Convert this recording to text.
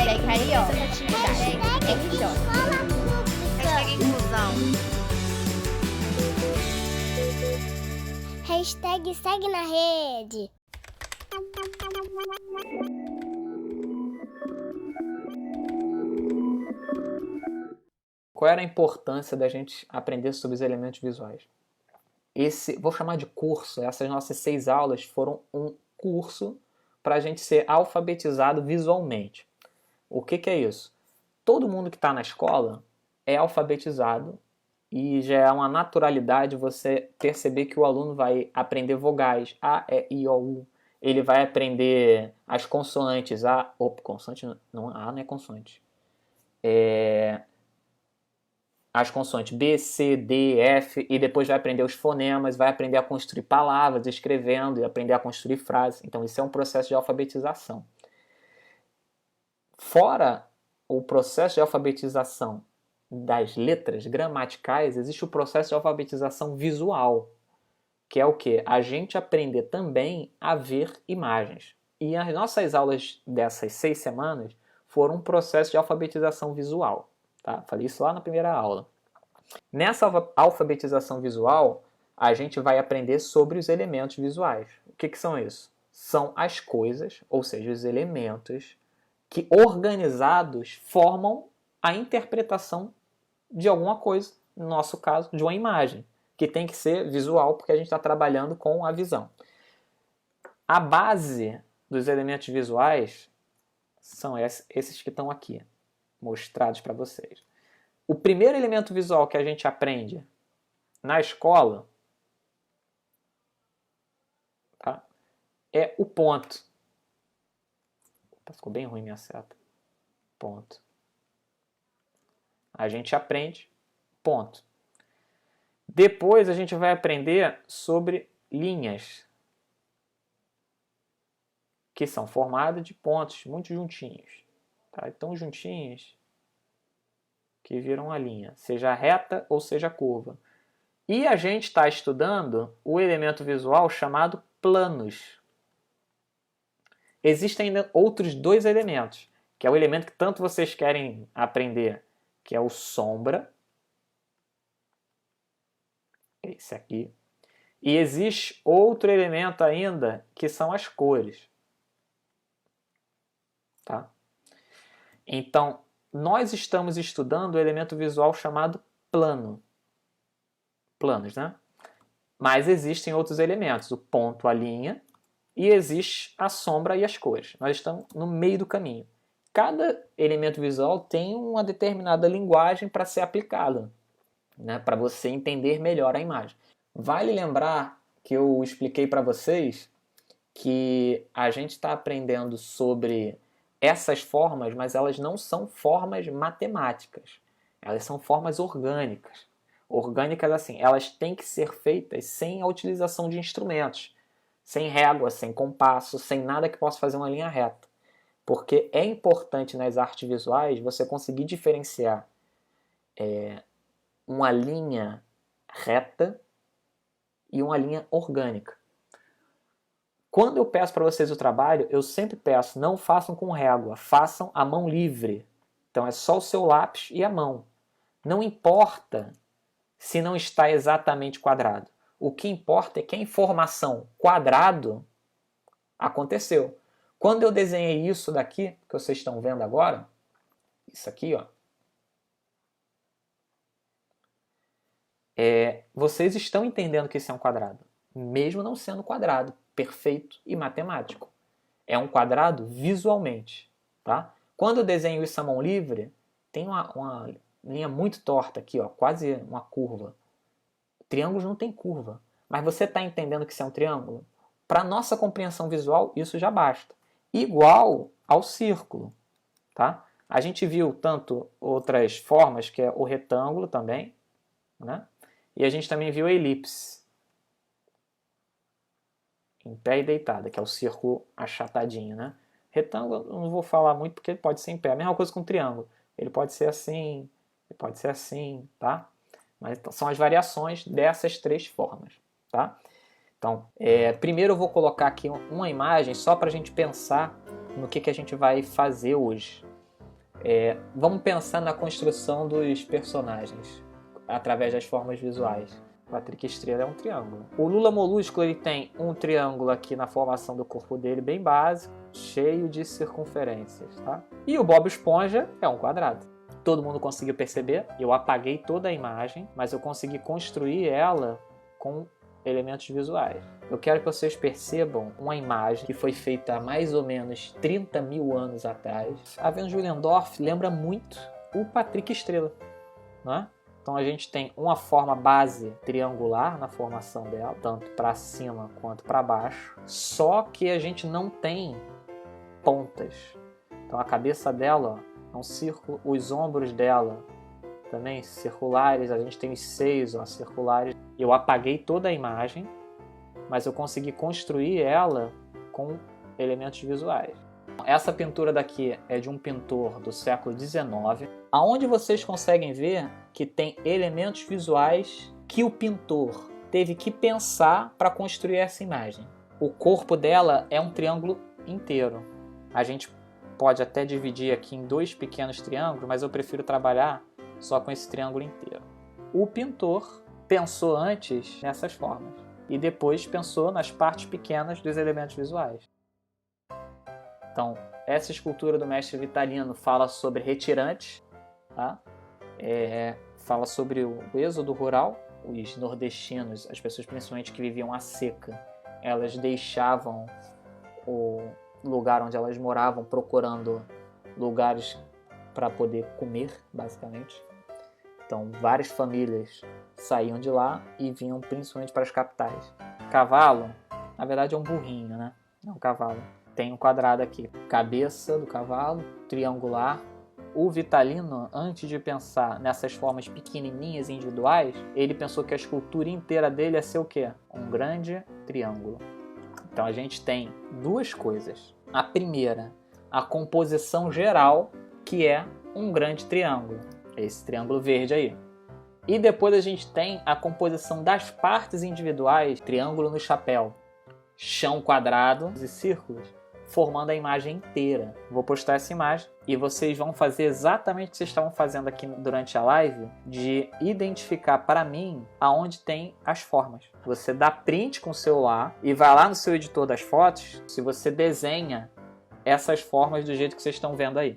Hashtag carioca. Hashtag Escola Pública. Hashtag inclusão. Hashtag segue na rede. Qual era a importância da gente aprender sobre os elementos visuais? Vou chamar de curso, essas nossas 6 aulas foram um curso para a gente ser alfabetizado visualmente. O que é isso? Todo mundo que está na escola é alfabetizado e já é uma naturalidade você perceber que o aluno vai aprender vogais, A, E, I, O, U. Ele vai aprender as consoantes, consoante não, A não é consoante. As consoantes B, C, D, F, e depois vai aprender os fonemas, vai aprender a construir palavras escrevendo e aprender a construir frases. Então isso é um processo de alfabetização. Fora o processo de alfabetização das letras gramaticais, existe o processo de alfabetização visual, que é o quê? A gente aprender também a ver imagens. E as nossas aulas dessas 6 semanas foram um processo de alfabetização visual. Tá? Falei isso lá na primeira aula. Nessa alfabetização visual, a gente vai aprender sobre os elementos visuais. O que são isso? São as coisas, ou seja, os elementos, que organizados formam a interpretação de alguma coisa, no nosso caso, de uma imagem, que tem que ser visual, porque a gente está trabalhando com a visão. A base dos elementos visuais são esses que estão aqui, mostrados para vocês. O primeiro elemento visual que a gente aprende na escola, tá, é o ponto. Ficou bem ruim minha seta. Ponto. A gente aprende ponto. Depois a gente vai aprender sobre linhas, que são formadas de pontos muito juntinhos. Tá? Tão juntinhos que viram uma linha, seja reta ou seja curva. E a gente está estudando o elemento visual chamado planos. Existem ainda outros 2 elementos, que é o elemento que tanto vocês querem aprender, que é o sombra, esse aqui. E existe outro elemento ainda, que são as cores. Tá? Então, nós estamos estudando o elemento visual chamado plano. Planos, né? Mas existem outros elementos, o ponto, a linha, e existe a sombra e as cores. Nós estamos no meio do caminho. Cada elemento visual tem uma determinada linguagem para ser aplicada, né? Para você entender melhor a imagem. Vale lembrar que eu expliquei para vocês que a gente está aprendendo sobre essas formas, mas elas não são formas matemáticas. Elas são formas orgânicas. Orgânicas assim, elas têm que ser feitas sem a utilização de instrumentos, sem régua, sem compasso, sem nada que possa fazer uma linha reta. Porque é importante nas artes visuais você conseguir diferenciar uma linha reta e uma linha orgânica. Quando eu peço para vocês o trabalho, eu sempre peço, não façam com régua, façam a mão livre. Então é só o seu lápis e a mão. Não importa se não está exatamente quadrado. O que importa é que a informação quadrado aconteceu. Quando eu desenhei isso daqui, que vocês estão vendo agora, isso aqui, ó, vocês estão entendendo que isso é um quadrado, mesmo não sendo quadrado perfeito e matemático. É um quadrado visualmente. Tá? Quando eu desenho isso à mão livre, tem uma linha muito torta aqui, ó, quase uma curva. Triângulos não tem curva. Mas você está entendendo que isso é um triângulo? Para nossa compreensão visual, isso já basta. Igual ao círculo. Tá? A gente viu tanto outras formas, que é o retângulo também, né? E a gente também viu a elipse. Em pé e deitada, que é o círculo achatadinho, né? Retângulo eu não vou falar muito porque ele pode ser em pé. A mesma coisa com triângulo. Ele pode ser assim, ele pode ser assim, tá? Mas são as variações dessas 3 formas, tá? Então, primeiro eu vou colocar aqui uma imagem só para a gente pensar no que a gente vai fazer hoje. Vamos pensar na construção dos personagens através das formas visuais. O Patrick Estrela é um triângulo. O Lula Molusco ele tem um triângulo aqui na formação do corpo dele, bem básico, cheio de circunferências, tá? E o Bob Esponja é um quadrado. Todo mundo conseguiu perceber? Eu apaguei toda a imagem, mas eu consegui construir ela com elementos visuais. Eu quero que vocês percebam uma imagem que foi feita há mais ou menos 30 mil anos atrás. A Venus de Willendorf lembra muito o Patrick Estrela, não é? Então a gente tem uma forma base triangular na formação dela, tanto para cima quanto para baixo, só que a gente não tem pontas. Então a cabeça dela é um círculo, os ombros dela também circulares, a gente tem os seios circulares. Eu apaguei toda a imagem, mas eu consegui construir ela com elementos visuais. Essa pintura daqui é de um pintor do século XIX, aonde vocês conseguem ver que tem elementos visuais que o pintor teve que pensar para construir essa imagem. O corpo dela é um triângulo inteiro. A gente pode até dividir aqui em 2 pequenos triângulos, mas eu prefiro trabalhar só com esse triângulo inteiro. O pintor pensou antes nessas formas e depois pensou nas partes pequenas dos elementos visuais. Então, essa escultura do mestre Vitalino fala sobre retirantes, tá? Fala sobre o êxodo rural. Os nordestinos, as pessoas principalmente que viviam à seca, elas deixavam o lugar onde elas moravam procurando lugares para poder comer, basicamente. Então, várias famílias saíam de lá e vinham principalmente para as capitais. Cavalo, na verdade é um burrinho, né? É um cavalo. Tem um quadrado aqui. Cabeça do cavalo, triangular. O Vitalino, antes de pensar nessas formas pequenininhas individuais, ele pensou que a escultura inteira dele ia ser o quê? Um grande triângulo. Então a gente tem 2 coisas. A primeira, a composição geral, que é um grande triângulo. Esse triângulo verde aí. E depois a gente tem a composição das partes individuais, triângulo no chapéu, chão quadrado e círculos, formando a imagem inteira. Vou postar essa imagem e vocês vão fazer exatamente o que vocês estavam fazendo aqui durante a live, de identificar para mim aonde tem as formas. Você dá print com o celular e vai lá no seu editor das fotos, se você desenha essas formas do jeito que vocês estão vendo aí.